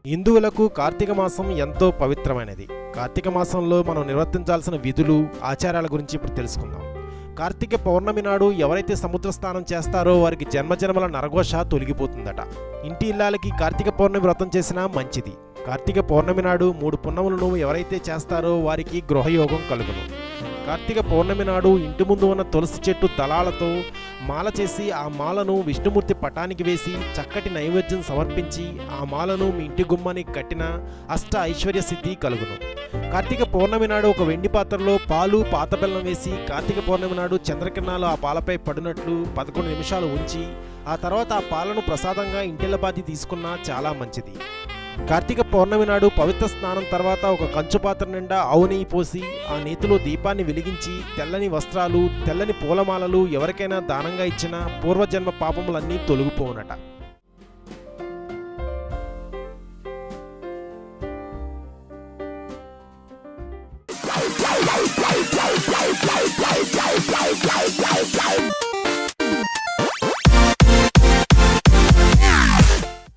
హిందువులకు కార్తీక మాసం ఎంతో పవిత్రమైనది. కార్తీక మాసంలో మనం నిర్వర్తించాల్సిన విధులు, ఆచారాల గురించి ఇప్పుడు తెలుసుకుందాం. కార్తీక పౌర్ణమి నాడు ఎవరైతే సముద్ర స్నానం చేస్తారో వారికి జన్మజన్మల నరఘోష తొలగిపోతుందట. ఇంటి ఇల్లాలకి కార్తీక పౌర్ణమి వ్రతం చేసినా మంచిది. కార్తీక పౌర్ణమి నాడు 3 పున్నములను ఎవరైతే చేస్తారో వారికి గృహయోగం కలుగును. కార్తీక పౌర్ణమి నాడు ఇంటి ముందు ఉన్న తులసి చెట్టు దళాలతో మాల చేసి ఆ మాలను విష్ణుమూర్తి పటానికి వేసి చక్కటి నైవేద్యం సమర్పించి ఆ మాలను మీ ఇంటి గుమ్మానికి కట్టిన అష్ట ఐశ్వర్య సిద్ధి కలుగును. కార్తీక పౌర్ణమి నాడు ఒక వెండి పాత్రలో పాలు, పాత బెల్లం వేసి కార్తీక పౌర్ణమి నాడు చంద్రకిరణాలు ఆ పాలపై పడినట్లు 11 నిమిషాలు ఉంచి ఆ తర్వాత ఆ పాలను ప్రసాదంగా ఇంటిల్లపాది తీసుకున్నా చాలా మంచిది. కార్తీక పౌర్ణమి నాడు పవిత్ర స్నానం తర్వాత ఒక కంచు పాత్ర నిండా ఆవు నెయ్యి పోసి ఆ నేతిలో దీపాన్ని వెలిగించి తెల్లని వస్త్రాలు, తెల్లని పూలమాలలు ఎవరికైనా దానంగా ఇచ్చినా పూర్వజన్మ పాపములన్నీ తొలగిపోవునట.